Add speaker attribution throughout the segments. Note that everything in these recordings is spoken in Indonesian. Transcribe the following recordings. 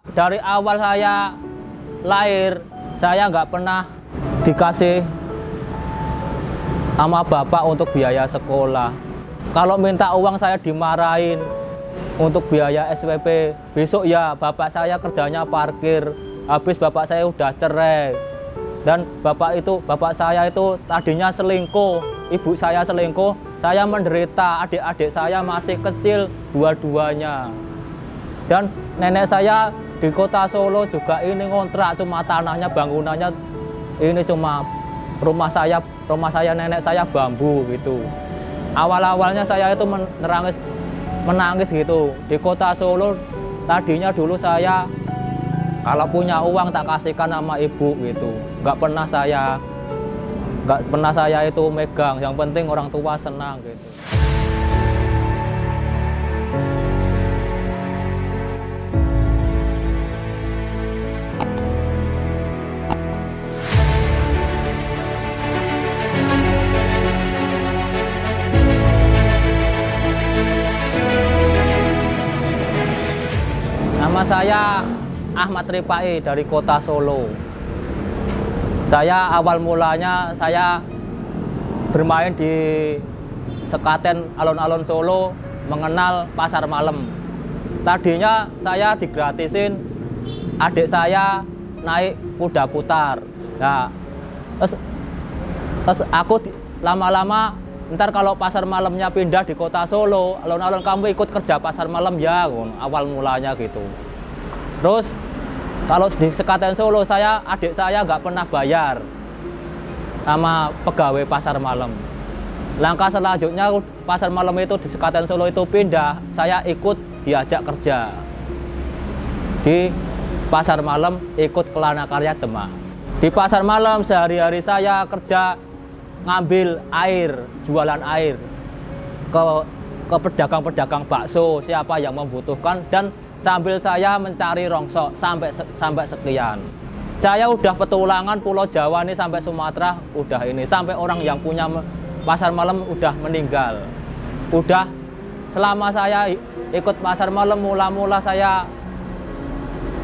Speaker 1: Dari awal saya lahir, saya nggak pernah dikasih sama bapak untuk biaya sekolah. Kalau minta uang saya dimarahin untuk biaya SPP. Besok ya bapak saya kerjanya parkir, habis bapak saya udah cerai. Dan bapak saya itu tadinya selingkuh, ibu saya selingkuh, saya menderita, adik-adik saya masih kecil dua-duanya. Dan nenek saya di kota Solo juga ini ngontrak, cuma tanahnya, bangunannya ini cuma rumah saya nenek saya bambu gitu. Awal-awalnya saya itu menangis gitu. Di kota Solo tadinya dulu saya kalau punya uang tak kasihkan sama ibu gitu. Nggak pernah saya itu megang, yang penting orang tua senang gitu. Nama saya Ahmad Ripai dari kota Solo. Saya awal mulanya saya bermain di sekaten alun-alun Solo, mengenal pasar malam. Tadinya saya digratisin, adik saya naik kuda putar. Nah, terus aku lama-lama, ntar kalau pasar malamnya pindah di kota Solo, alun-alun kamu ikut kerja pasar malam ya, awal mulanya gitu. Terus kalau di sekaten Solo, adik saya nggak pernah bayar sama pegawai pasar malam. Langkah selanjutnya pasar malam itu di sekaten Solo itu pindah, saya ikut diajak kerja di pasar malam, ikut Kelana Karya Demak. Di pasar malam sehari-hari saya kerja ngambil air, jualan air ke pedagang-pedagang bakso, siapa yang membutuhkan, dan sambil saya mencari rongsok sampai sekian. Saya udah petualangan Pulau Jawa ini sampai Sumatera, udah ini sampai orang yang punya pasar malam udah meninggal. Udah selama saya ikut pasar malam, mula-mula saya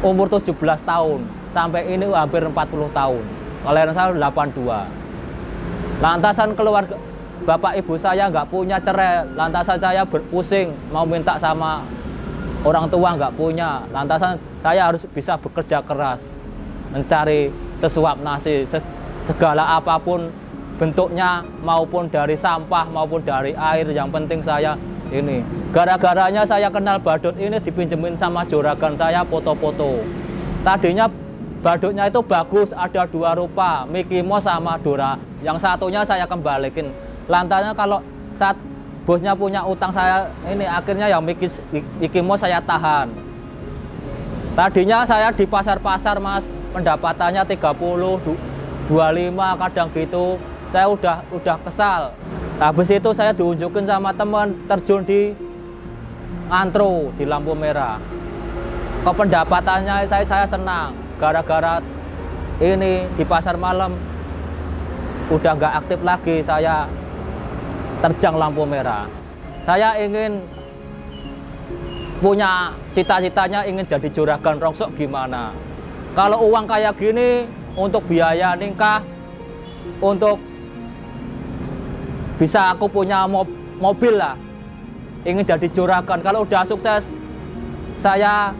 Speaker 1: umur 17 tahun sampai ini hampir 40 tahun. Kelahiran saya 82. Lantasan keluarga bapak ibu saya nggak punya, cerai. Lantasan saya berpusing mau minta sama orang tua, nggak punya. Lantasan saya harus bisa bekerja keras, mencari sesuap nasi, segala apapun bentuknya, maupun dari sampah maupun dari air, yang penting saya ini. Gara-garanya saya kenal badut ini dipinjemin sama juragan saya foto-foto. Tadinya badutnya itu bagus, ada dua rupa, Mickey Mouse sama Dora. Yang satunya saya kembalikan. Lantasannya kalau saat bosnya punya utang saya ini, akhirnya yang Mickey Mouse saya tahan. Tadinya saya di pasar-pasar mas, pendapatannya 30, 25 kadang gitu. Saya udah kesal. Habis itu saya diunjukin sama teman terjun di Ngantru di lampu merah. Kependapatannya saya senang. Gara-gara ini di pasar malam udah nggak aktif lagi, saya terjang lampu merah. Saya ingin punya cita-citanya, ingin jadi juragan rongsok gimana. Kalau uang kayak gini untuk biaya nikah, untuk bisa aku punya mobil lah, ingin jadi juragan. Kalau udah sukses, saya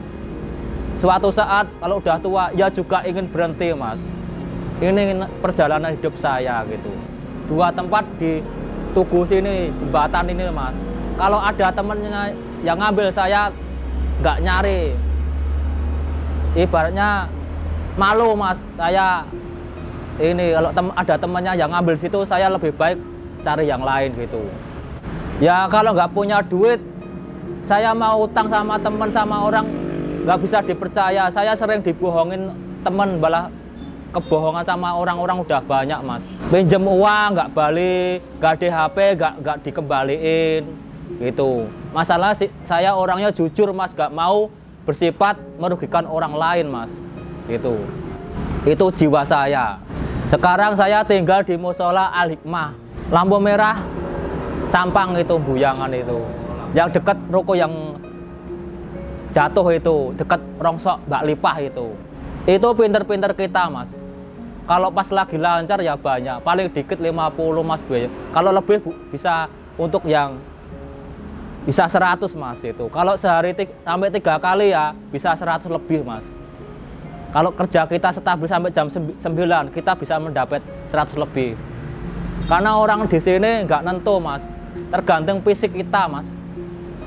Speaker 1: suatu saat kalau udah tua ya juga ingin berhenti mas. Ini perjalanan hidup saya gitu. Dua tempat di Tugu sini, jembatan ini mas. Kalau ada temennya yang ngambil, saya nggak nyari. Ibaratnya malu mas. Saya ini kalau ada temennya yang ngambil situ, saya lebih baik cari yang lain gitu. Ya kalau nggak punya duit, saya mau utang sama temen sama orang, nggak bisa dipercaya. Saya sering dibohongin temen, malah kebohongan sama orang-orang udah banyak mas. Pinjem uang nggak balik, nggak di HP nggak dikembaliin gitu. Masalah saya orangnya jujur mas, nggak mau bersifat merugikan orang lain mas gitu. Itu jiwa saya. Sekarang saya tinggal di Musola Al Hikmah, lampu merah Sampang itu, Buyangan itu, yang dekat ruko yang jatuh itu dekat rongsok Mbak Lipah itu pinter-pinter kita mas. Kalau pas lagi lancar ya banyak, paling dikit 50 mas biaya. Kalau lebih bisa untuk yang bisa 100 mas itu. Kalau sehari sampai 3 kali ya bisa 100 lebih mas. Kalau kerja kita stabil sampai jam 9 kita bisa mendapat 100 lebih. Karena orang di sini nggak nentu mas, tergantung fisik kita mas.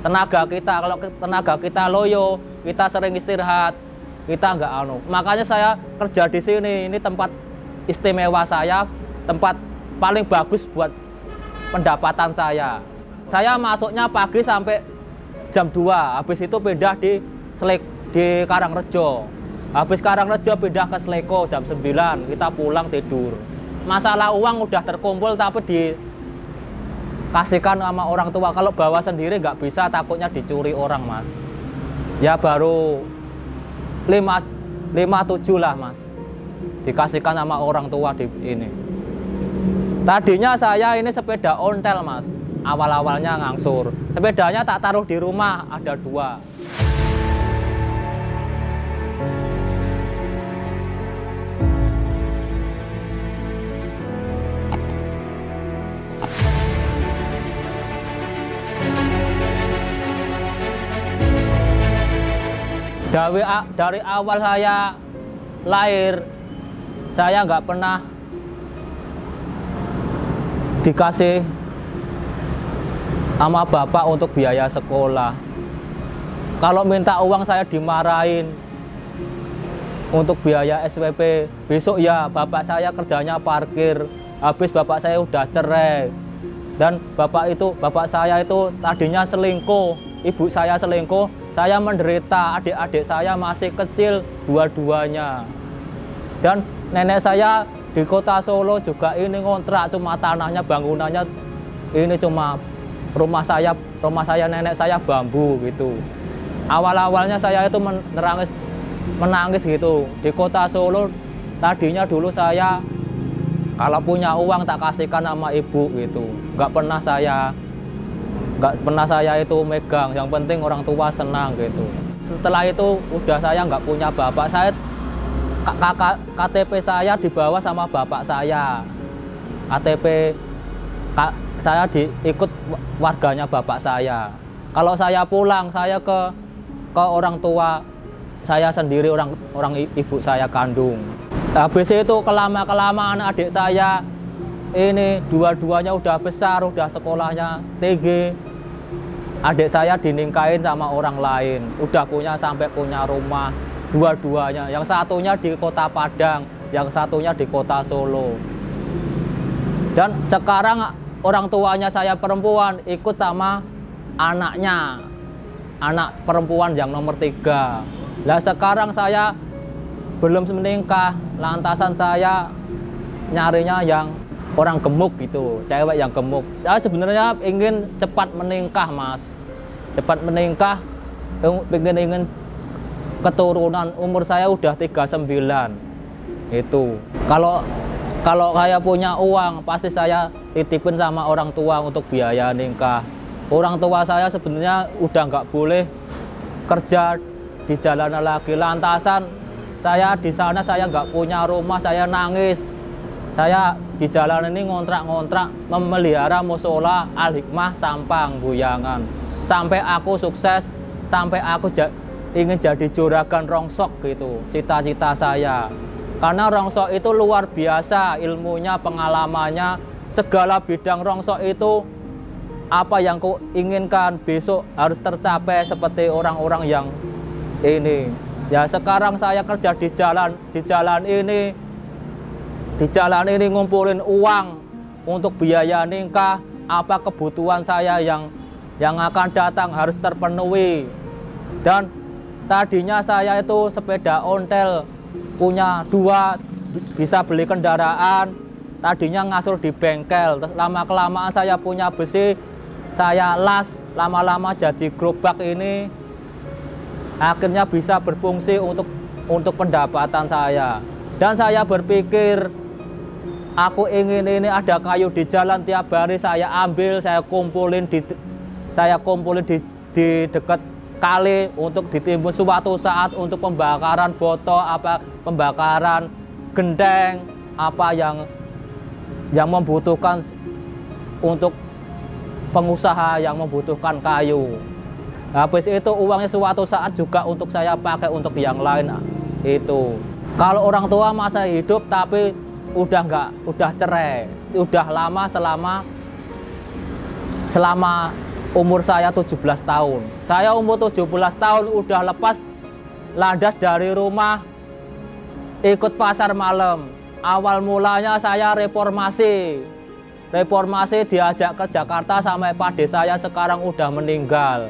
Speaker 1: Tenaga kita, kalau tenaga kita loyo, kita sering istirahat, kita nggak Makanya saya kerja di sini, ini tempat istimewa saya, tempat paling bagus buat pendapatan saya. Saya masuknya pagi sampai jam 2, habis itu pindah di Karangrejo. Habis Karangrejo pindah ke Sleko jam 9, kita pulang tidur. Masalah uang udah terkumpul tapi dikasihkan sama orang tua. Kalau bawa sendiri nggak bisa, takutnya dicuri orang mas. Ya baru 5-7 lah mas, dikasihkan sama orang tua di ini. Tadinya saya ini sepeda ontel mas, awal-awalnya ngangsur. Sepedanya tak taruh di rumah, ada 2. Dari awal saya lahir, saya nggak pernah dikasih sama bapak untuk biaya sekolah. Kalau minta uang saya dimarahin untuk biaya SPP. Besok ya bapak saya kerjanya parkir, habis bapak saya udah cerai. Dan bapak saya itu tadinya selingkuh, ibu saya selingkuh, saya menderita, adik-adik saya masih kecil dua-duanya. Dan nenek saya di kota Solo juga ini ngontrak, cuma tanahnya, bangunannya ini cuma rumah saya nenek saya bambu gitu. Awal-awalnya saya itu menangis gitu. Di kota Solo tadinya dulu saya kalau punya uang tak kasihkan sama ibu gitu. Nggak pernah saya itu megang, yang penting orang tua senang gitu. Setelah itu udah saya nggak punya bapak, KTP saya dibawa sama bapak saya. KTP saya ikut warganya bapak saya. Kalau saya pulang, saya ke orang tua saya sendiri, orang ibu saya kandung. Habis itu kelamaan adik saya ini dua-duanya udah besar, udah sekolahnya tinggi. Adik saya dinikahin sama orang lain, udah sampai punya rumah, dua-duanya. Yang satunya di kota Padang, yang satunya di kota Solo. Dan sekarang orang tuanya saya perempuan ikut sama anaknya, anak perempuan yang nomor 3. Lah sekarang saya belum menikah, lantasan saya nyarinya yang orang gemuk gitu, cewek yang gemuk. Saya sebenarnya ingin cepat menikah mas, cepat menikah, ingin keturunan. Umur saya udah 39 itu. Kalau saya punya uang pasti saya titipin sama orang tua untuk biaya nikah. Orang tua saya sebenarnya udah nggak boleh kerja di jalanan lagi, lantasan saya di sana saya nggak punya rumah, saya nangis. Saya di jalan ini ngontrak-ngontrak memelihara musola Al-Hikmah Sampang Buyangan. Sampai aku sukses, sampai aku ingin jadi juragan rongsok gitu, cita-cita saya. Karena rongsok itu luar biasa ilmunya, pengalamannya, segala bidang rongsok itu apa yang ku inginkan besok harus tercapai seperti orang-orang yang ini. Ya sekarang saya kerja di jalan ini ngumpulin uang untuk biaya nikah, apa kebutuhan saya yang akan datang harus terpenuhi. Dan tadinya saya itu sepeda ontel, punya 2, bisa beli kendaraan, tadinya ngasur di bengkel. Terus lama-kelamaan saya punya besi, saya las, lama-lama jadi gerobak ini. Akhirnya bisa berfungsi untuk pendapatan saya. Dan saya berpikir, aku ingin ini ada kayu di jalan tiap hari saya ambil, saya kumpulin di dekat kali untuk ditimbun suatu saat untuk pembakaran botol, pembakaran genteng, apa yang membutuhkan untuk pengusaha yang membutuhkan kayu. Habis itu uangnya suatu saat juga untuk saya pakai untuk yang lain. Itu kalau orang tua masa hidup tapi udah cerai, udah lama selama umur saya 17 tahun. Saya umur 17 tahun udah lepas landas dari rumah ikut pasar malam. Awal mulanya saya reformasi diajak ke Jakarta sampai pade saya sekarang udah meninggal.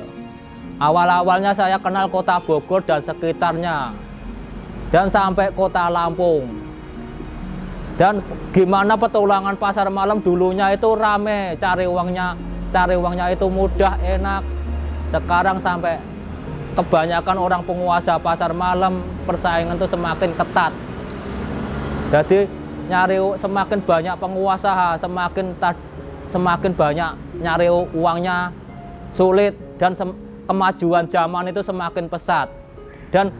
Speaker 1: Awal-awalnya saya kenal kota Bogor dan sekitarnya dan sampai kota Lampung. Dan gimana petualangan pasar malam dulunya itu rame, cari uangnya itu mudah, enak. Sekarang sampai kebanyakan orang penguasa pasar malam, persaingan itu semakin ketat. Jadi semakin banyak penguasa, semakin banyak nyari uangnya sulit, dan kemajuan zaman itu semakin pesat. Dan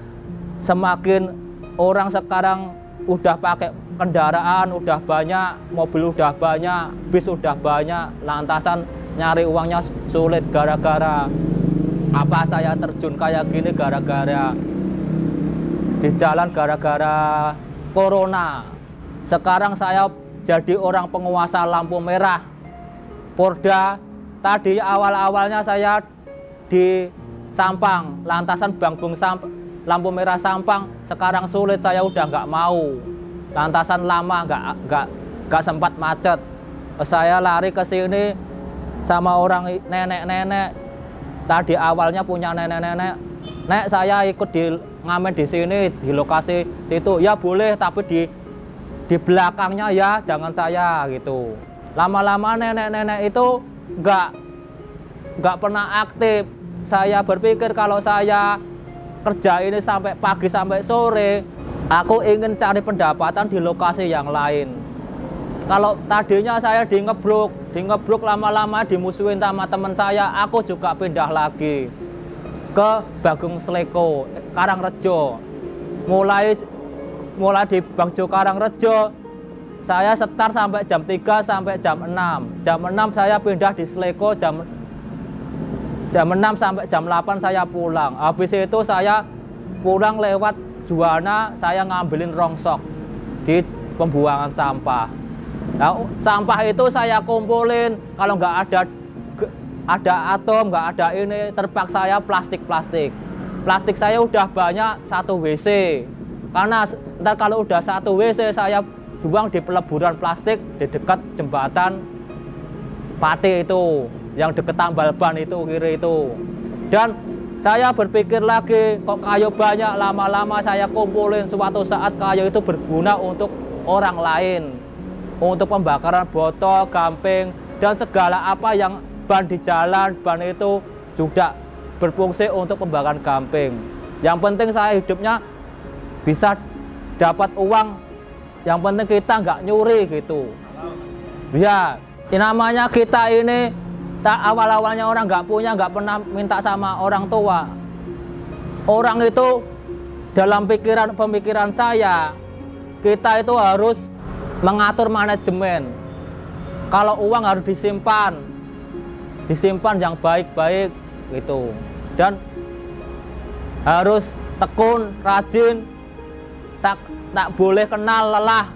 Speaker 1: semakin orang sekarang udah pakai kendaraan, udah banyak, mobil udah banyak, bis udah banyak, lantasan nyari uangnya sulit. Gara-gara apa saya terjun kayak gini? Gara-gara di jalan, gara-gara corona. Sekarang saya jadi orang penguasa lampu merah Porda. Tadi awal-awalnya saya di Sampang, lantasan Bangbung lampu merah Sampang. Sekarang sulit, saya udah nggak mau, lantasan lama nggak sempat macet. Saya lari ke sini sama orang nenek-nenek. Tadi awalnya punya nenek-nenek, "Nek, saya ikut ngamen di sini di lokasi situ." "Ya boleh, tapi di belakangnya ya, jangan saya," gitu. Lama-lama nenek-nenek itu nggak pernah aktif. Saya berpikir kalau saya kerja ini sampai pagi sampai sore, aku ingin cari pendapatan di lokasi yang lain. Kalau tadinya saya di ngebruk lama-lama dimusuhin sama teman saya, aku juga pindah lagi ke Bagong Sleko, Karangrejo. Mulai di Bagjo Karangrejo, saya setar sampai jam 3 sampai jam 6. Jam 6 saya pindah di Sleko, jam 6 sampai jam 8 saya pulang. Habis itu saya pulang lewat Juwana, saya ngambilin rongsok di pembuangan sampah. Nah, sampah itu saya kumpulin. Kalau nggak ada atom, nggak ada ini, terpaksa saya plastik. Plastik saya udah banyak 1 WC. Karena ntar kalau udah 1 WC saya buang di peleburan plastik di dekat jembatan Pati itu, yang deket tambal ban itu, kiri itu. Dan saya berpikir lagi, kok kayu banyak, lama-lama saya kumpulin, suatu saat kayu itu berguna untuk orang lain, untuk pembakaran botol, gamping, dan segala apa yang ban di jalan, ban itu juga berfungsi untuk pembakaran gamping. Yang penting saya hidupnya bisa dapat uang, yang penting kita nggak nyuri gitu. Ya, namanya kita ini awal-awalnya orang nggak punya, nggak pernah minta sama orang tua. Orang itu dalam pemikiran saya, kita itu harus mengatur manajemen. Kalau uang harus disimpan yang baik-baik gitu. Dan harus tekun, rajin, tak boleh kenal lelah.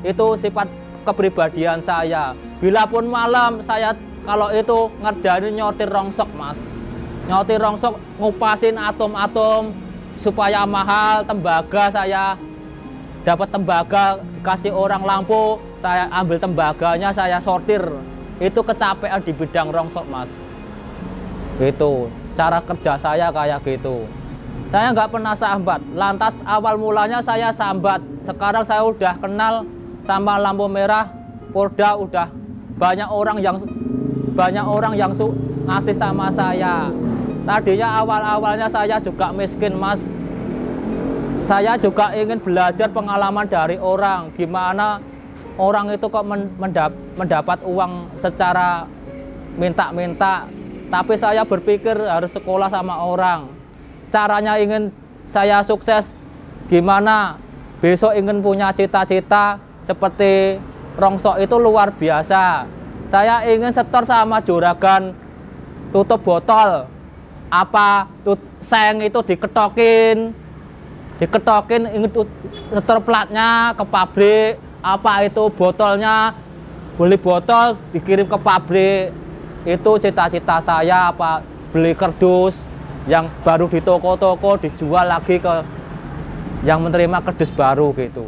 Speaker 1: Itu sifat kepribadian saya. Bila pun malam saya kalau itu ngerjain nyortir rongsok, Mas. Nyortir rongsok, ngupasin atom-atom supaya mahal, tembaga saya dapat tembaga, dikasih orang lampu, saya ambil tembaganya, saya sortir. Itu kecapean di bidang rongsok, Mas. Gitu. Cara kerja saya kayak gitu. Saya nggak pernah sambat. Lantas awal mulanya saya sambat. Sekarang saya udah kenal sama lampu merah Porda, udah banyak orang yang ngasih sama saya. Tadinya awal-awalnya saya juga miskin, Mas. Saya juga ingin belajar pengalaman dari orang, gimana orang itu kok mendapat uang secara minta-minta. Tapi saya berpikir harus sekolah sama orang. caranya ingin saya sukses gimana, besok ingin punya cita-cita seperti Rongsok itu luar biasa. Saya ingin setor sama juragan tutup botol, apa seng itu diketokin, ingin setor platnya ke pabrik, apa itu botolnya beli botol dikirim ke pabrik. Itu cita-cita saya, apa beli kardus yang baru di toko-toko dijual lagi ke yang menerima kardus baru gitu.